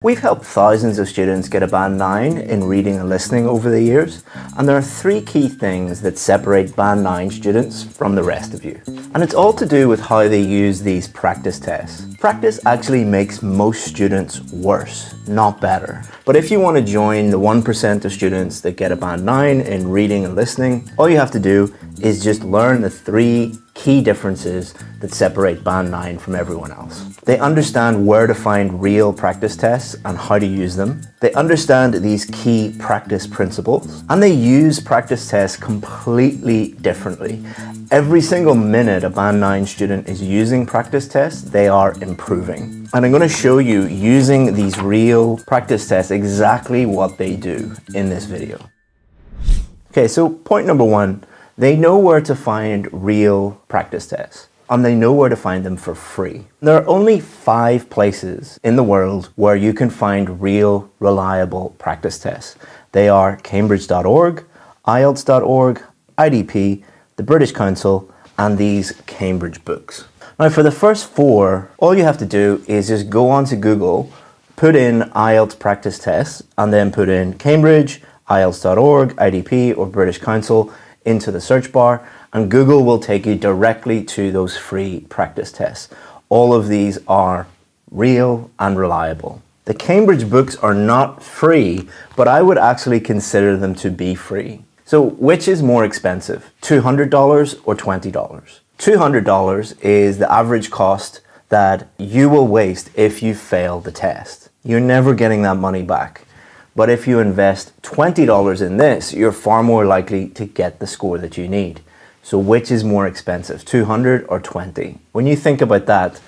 We've helped thousands of students get a Band 9 in reading and listening over the years, and there are three key things that separate Band 9 students from the rest of you. And it's all to do with how they use these practice tests. Practice actually makes most students worse, not better. But if you want to join the 1% of students that get a Band 9 in reading and listening, all you have to do is just learn the three key differences that separate Band 9 from everyone else. They understand where to find real practice tests and how to use them. They understand these key practice principles, and they use practice tests completely differently. Every single minute a Band 9 student is using practice tests, they are improving. And I'm going to show you using these real practice tests exactly what they do in this video. Okay, so point number one, they know where to find real practice tests, and they know where to find them for free. There are only 5 places in the world where you can find real, reliable practice tests. They are Cambridge.org, IELTS.org, IDP, the British Council, and these Cambridge books. Now for the first 4, all you have to do is just go onto Google, put in IELTS practice tests, and then put in Cambridge, IELTS.org, IDP, or British Council into the search bar, and Google will take you directly to those free practice tests. All of these are real and reliable. The Cambridge books are not free, but I would actually consider them to be free. So which is more expensive, $200 or $20? $200 is the average cost that you will waste if you fail the test. You're never getting that money back. But if you invest $20 in this, you're far more likely to get the score that you need. So which is more expensive, 200 or 20? When you think about that,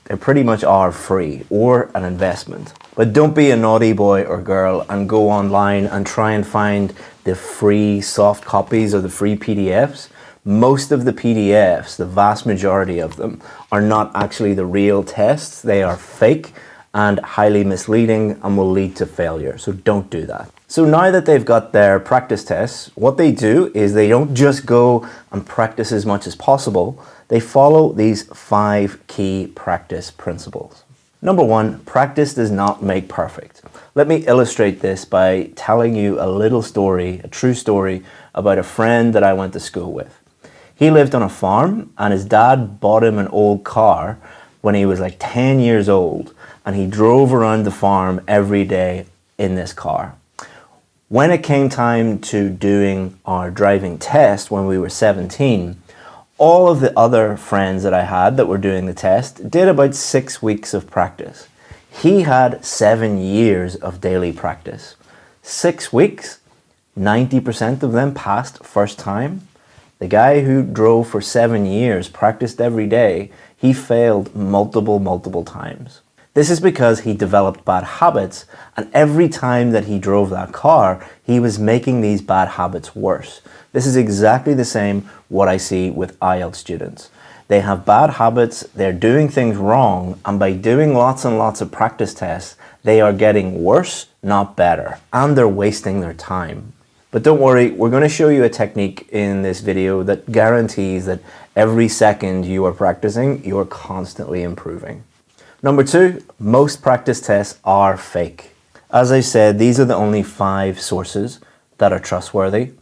they pretty much are free or an investment. But don't be a naughty boy or girl and go online and try and find the free soft copies or the free PDFs. Most of the PDFs, the vast majority of them, are not actually the real tests. They are fake and highly misleading and will lead to failure. So don't do that. So now that they've got their practice tests, what they do is they don't just go and practice as much as possible. They follow these 5 key practice principles. Number 1, practice does not make perfect. Let me illustrate this by telling you a little story, a true story about a friend that I went to school with. He lived on a farm and his dad bought him an old car when he was like 10 years old. And he drove around the farm every day in this car. When it came time to doing our driving test when we were 17, all of the other friends that I had that were doing the test did about 6 weeks of practice. He had 7 years of daily practice. 6 weeks, 90% of them passed first time. The guy who drove for 7 years, practiced every day, he failed multiple times. This is because he developed bad habits, and every time that he drove that car, he was making these bad habits worse. This is exactly the same what I see with IELTS students. They have bad habits, they're doing things wrong, and by doing lots and lots of practice tests, they are getting worse, not better, and they're wasting their time. But don't worry, we're going to show you a technique in this video that guarantees that every second you are practicing, you are constantly improving. Number 2, most practice tests are fake. As I said, these are the only 5 sources that are trustworthy.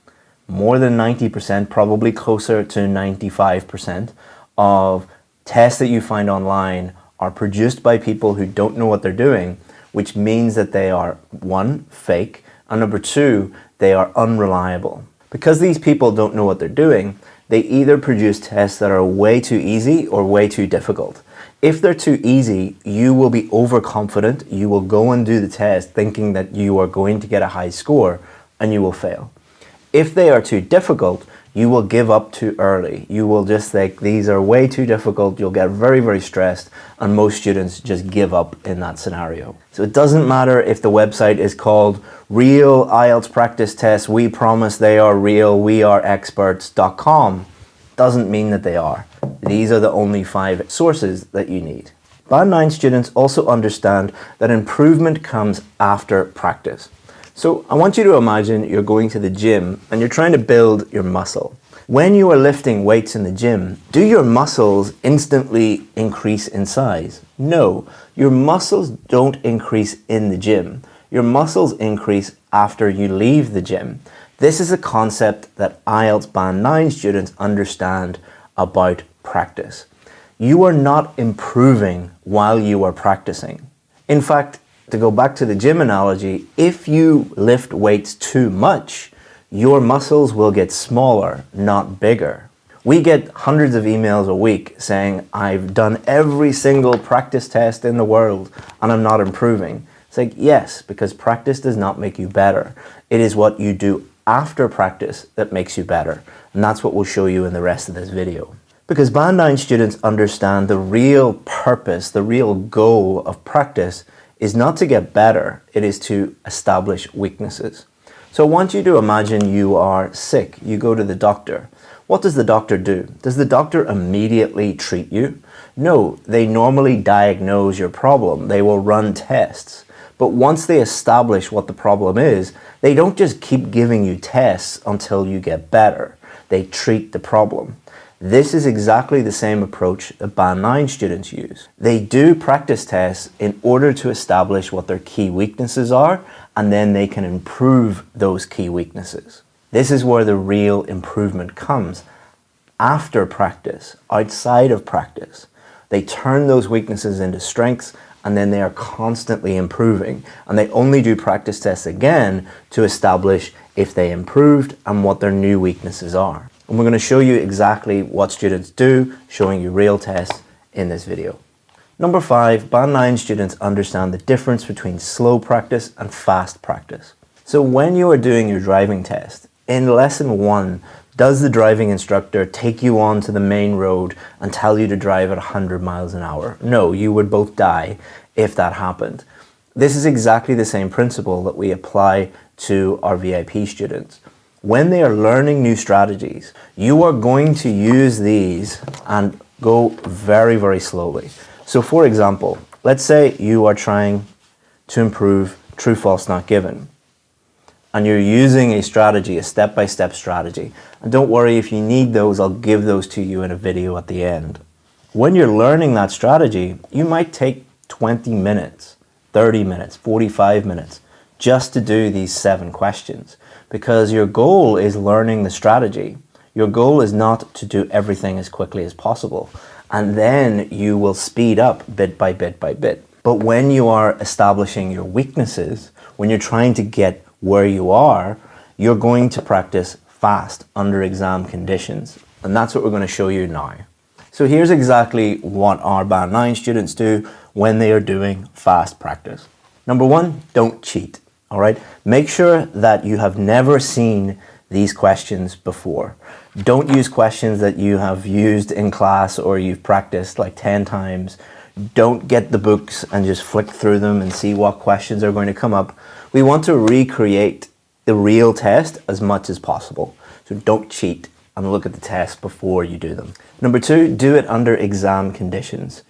More than 90%, probably closer to 95% of tests that you find online are produced by people who don't know what they're doing, which means that they are 1, fake, and number 2, they are unreliable. Because these people don't know what they're doing, they either produce tests that are way too easy or way too difficult. If they're too easy, you will be overconfident, you will go and do the test thinking that you are going to get a high score, and you will fail. If they are too difficult, you will give up too early. You will just think these are way too difficult, you'll get very stressed, and most students just give up in that scenario. So it doesn't matter if the website is called Real IELTS Practice Tests, we promise they are real, we are experts.com. Doesn't mean that they are. These are the only 5 sources that you need. Band 9 students also understand that improvement comes after practice. So I want you to imagine you're going to the gym and you're trying to build your muscle. When you are lifting weights in the gym, do your muscles instantly increase in size? No, your muscles don't increase in the gym. Your muscles increase after you leave the gym. This is a concept that IELTS Band 9 students understand about practice. You are not improving while you are practicing. In fact, to go back to the gym analogy, if you lift weights too much, your muscles will get smaller, not bigger. We get hundreds of emails a week saying, I've done every single practice test in the world and I'm not improving. It's like, yes, because practice does not make you better. It is what you do after practice that makes you better. And that's what we'll show you in the rest of this video. Because Band 9 students understand the real purpose, the real goal of practice is not to get better, it is to establish weaknesses. So I want you to imagine you are sick, you go to the doctor. What does the doctor do? Does the doctor immediately treat you? No, they normally diagnose your problem. They will run tests. But once they establish what the problem is, they don't just keep giving you tests until you get better. They treat the problem. This is exactly the same approach that Band 9 students use. They do practice tests in order to establish what their key weaknesses are, and then they can improve those key weaknesses. This is where the real improvement comes. After practice, outside of practice, they turn those weaknesses into strengths, and then they are constantly improving. And they only do practice tests again to establish if they improved and what their new weaknesses are. And we're going to show you exactly what students do, showing you real tests in this video. Number 5, Band 9 students understand the difference between slow practice and fast practice. So when you are doing your driving test, in lesson 1, does the driving instructor take you onto the main road and tell you to drive at 100 miles an hour? No, you would both die if that happened. This is exactly the same principle that we apply to our VIP students. When they are learning new strategies, you are going to use these and go very, very slowly. So for example, let's say you are trying to improve true, false, not given. And you're using a strategy, a step-by-step strategy. And don't worry, if you need those, I'll give those to you in a video at the end. When you're learning that strategy, you might take 20 minutes, 30 minutes, 45 minutes just to do these 7 questions. Because your goal is learning the strategy. Your goal is not to do everything as quickly as possible. And then you will speed up bit by bit by bit. But when you are establishing your weaknesses, when you're trying to get where you are, you're going to practice fast under exam conditions. And that's what we're going to show you now. So here's exactly what our Band 9 students do when they are doing fast practice. Number 1, don't cheat. All right, make sure that you have never seen these questions before. Don't use questions that you have used in class or you've practiced like 10 times. Don't get the books and just flick through them and see what questions are going to come up. We want to recreate the real test as much as possible. So don't cheat and look at the test before you do them. Number 2, do it under exam conditions.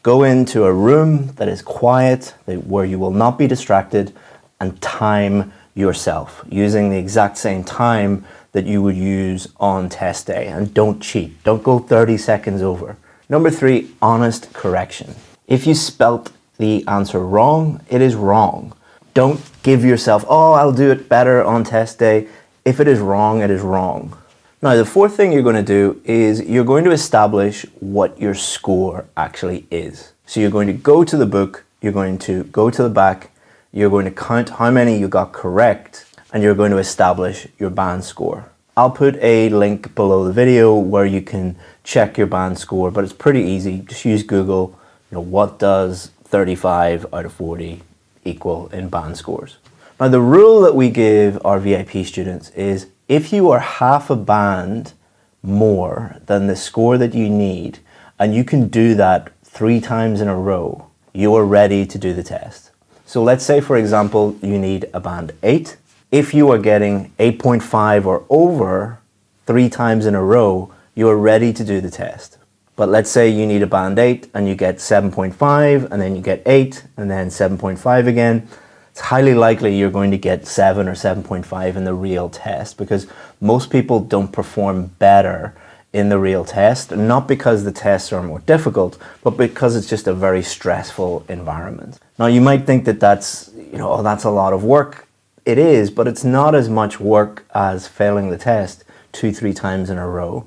Go into a room that is quiet, where you will not be distracted, and time yourself using the exact same time that you would use on test day. And don't cheat. Don't go 30 seconds over. Number 3, honest correction. If you spelt the answer wrong, it is wrong. Don't give yourself, oh, I'll do it better on test day. If it is wrong, it is wrong. Now, the 4th thing you're going to do is you're going to establish what your score actually is. So you're going to go to the book, you're going to go to the back, you're going to count how many you got correct, and you're going to establish your band score. I'll put a link below the video where you can check your band score, but it's pretty easy. Just use Google, what does 35 out of 40 equal in band scores? Now, the rule that we give our VIP students is if you are half a band more than the score that you need, and you can do that 3 times in a row, you are ready to do the test. So let's say, for example, you need a band 8. If you are getting 8.5 or over 3 times in a row, you are ready to do the test. But let's say you need a band 8 and you get 7.5 and then you get 8 and then 7.5 again. it's highly likely you're going to get 7 or 7.5 in the real test, because most people don't perform better in the real test, not because the tests are more difficult, but because it's just a very stressful environment. Now you might think that that's, oh, that's a lot of work. It is, but it's not as much work as failing the test 2-3 times in a row.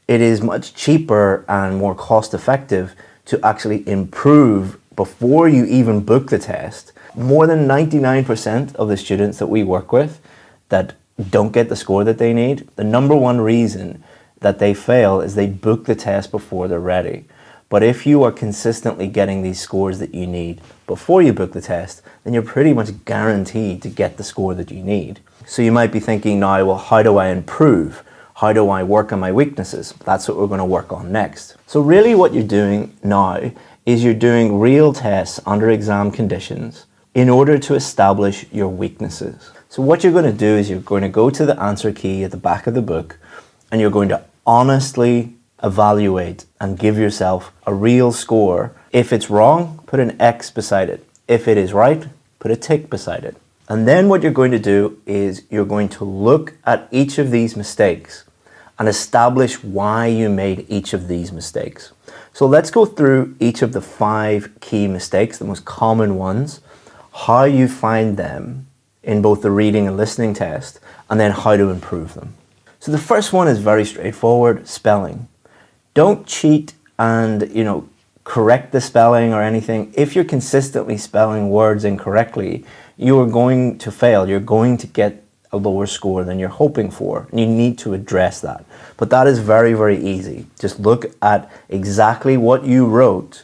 It is much cheaper and more cost effective to actually improve before you even book the test. More than 99% of the students that we work with that don't get the score that they need, the number one reason that they fail is they book the test before they're ready. But if you are consistently getting these scores that you need before you book the test, then you're pretty much guaranteed to get the score that you need. So you might be thinking now, well, how do I improve? How do I work on my weaknesses? That's what we're going to work on next. So really what you're doing now is you're doing real tests under exam conditions in order to establish your weaknesses. So what you're going to do is you're going to go to the answer key at the back of the book, and you're going to honestly evaluate and give yourself a real score. If it's wrong, put an X beside it. If it is right, put a tick beside it. And then what you're going to do is you're going to look at each of these mistakes and establish why you made each of these mistakes. So let's go through each of the 5 key mistakes, the most common ones, how you find them in both the reading and listening test, and then how to improve them. So the first one is very straightforward, spelling. Don't cheat and, correct the spelling or anything. If you're consistently spelling words incorrectly, you are going to fail. You're going to get a lower score than you're hoping for. And you need to address that. But that is very, very easy. Just look at exactly what you wrote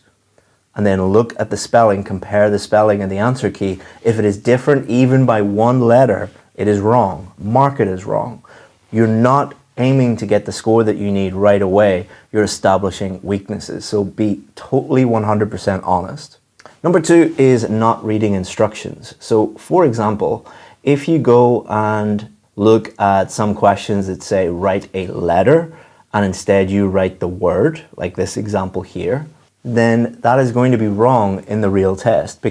and then look at the spelling, compare the spelling and the answer key. If it is different even by 1 letter, it is wrong. Mark it as wrong. You're not aiming to get the score that you need right away. You're establishing weaknesses. So be totally 100% honest. Number 2 is not reading instructions. So for example, if you go and look at some questions that say write a letter and instead you write the word, like this example here, then that is going to be wrong in the real test,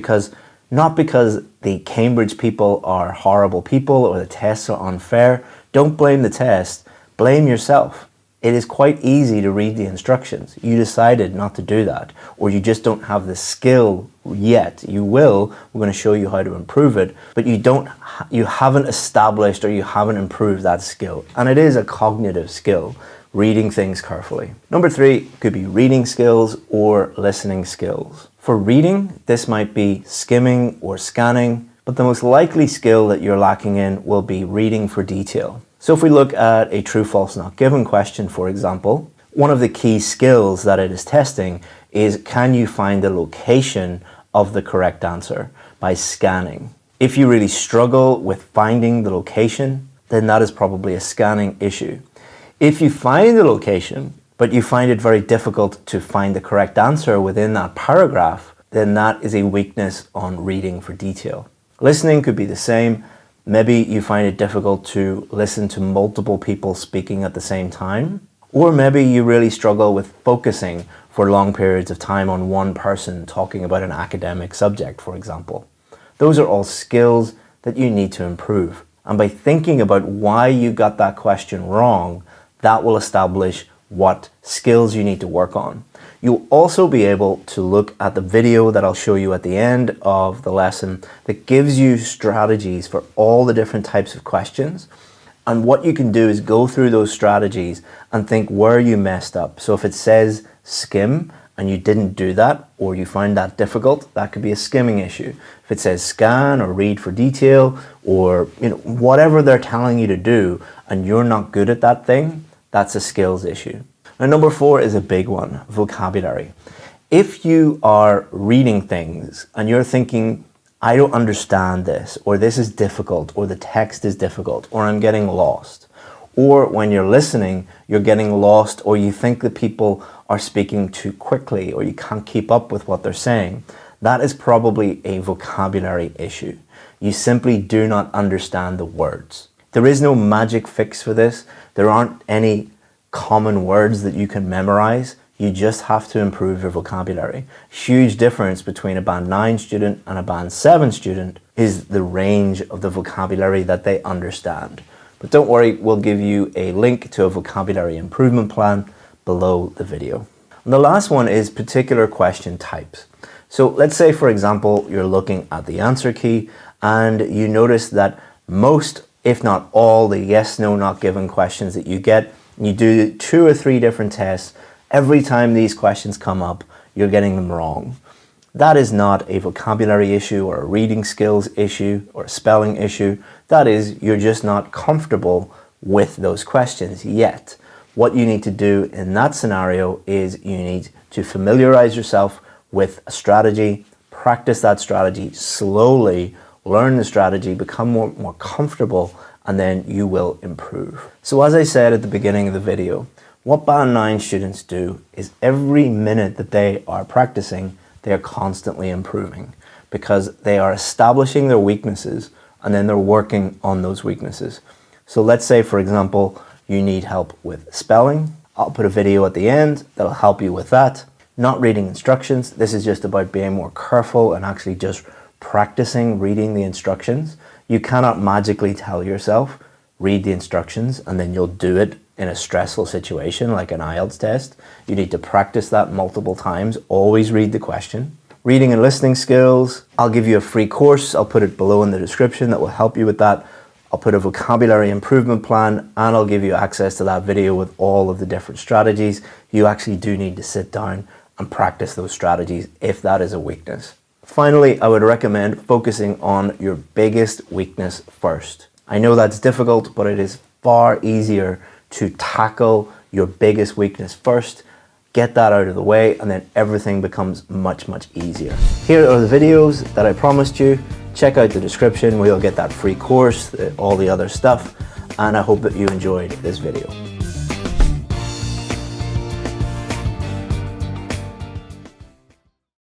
not because the Cambridge people are horrible people or the tests are unfair. Don't blame the test, blame yourself. It is quite easy to read the instructions. You decided not to do that, or you just don't have the skill yet. You will. We're going to show you how to improve it, but you haven't established or you haven't improved that skill. And it is a cognitive skill, reading things carefully. Number 3 could be reading skills or listening skills. For reading, this might be skimming or scanning, but the most likely skill that you're lacking in will be reading for detail. So if we look at a true, false, not given question, for example, one of the key skills that it is testing is, can you find the location of the correct answer by scanning? If you really struggle with finding the location, then that is probably a scanning issue. If you find the location, but you find it very difficult to find the correct answer within that paragraph, then that is a weakness on reading for detail. Listening could be the same. Maybe you find it difficult to listen to multiple people speaking at the same time. Or maybe you really struggle with focusing for long periods of time on one person talking about an academic subject, for example. Those are all skills that you need to improve. And by thinking about why you got that question wrong, that will establish what skills you need to work on. You'll also be able to look at the video that I'll show you at the end of the lesson that gives you strategies for all the different types of questions. And what you can do is go through those strategies and think where you messed up. So if it says skim and you didn't do that, or you find that difficult, that could be a skimming issue. If it says scan or read for detail, or whatever they're telling you to do and you're not good at that thing, that's a skills issue. Now, number 4 is a big one, vocabulary. If you are reading things and you're thinking, I don't understand this, or this is difficult, or the text is difficult, or I'm getting lost, or when you're listening, you're getting lost, or you think that people are speaking too quickly, or you can't keep up with what they're saying, that is probably a vocabulary issue. You simply do not understand the words. There is no magic fix for this. There aren't any common words that you can memorize. You just have to improve your vocabulary. Huge difference between a Band 9 student and a Band 7 student is the range of the vocabulary that they understand. But don't worry, we'll give you a link to a vocabulary improvement plan below the video. And the last one is particular question types. So let's say, for example, you're looking at the answer key and you notice that most, if not all, the yes, no, not given questions that you get, you do 2 or 3 different tests. Every time these questions come up, you're getting them wrong. That is not a vocabulary issue or a reading skills issue or a spelling issue. That is, you're just not comfortable with those questions yet. What you need to do in that scenario is you need to familiarize yourself with a strategy, practice that strategy slowly, learn the strategy, become more comfortable, and then you will improve. So as I said at the beginning of the video, what Band 9 students do is every minute that they are practicing, they are constantly improving because they are establishing their weaknesses and then they're working on those weaknesses. So let's say, for example, you need help with spelling. I'll put a video at the end that'll help you with that. Not reading instructions. This is just about being more careful and actually just practicing reading the instructions. You cannot magically tell yourself, read the instructions, and then you'll do it in a stressful situation like an IELTS test. You need to practice that multiple times. Always read the question. Reading and listening skills. I'll give you a free course. I'll put it below in the description that will help you with that. I'll put a vocabulary improvement plan and I'll give you access to that video with all of the different strategies. You actually do need to sit down and practice those strategies if that is a weakness. Finally, I would recommend focusing on your biggest weakness first. I know that's difficult, but it is far easier to tackle your biggest weakness first, get that out of the way, and then everything becomes much easier. Here are the videos that I promised you. Check out the description where you'll get that free course, all the other stuff, and I hope that you enjoyed this video.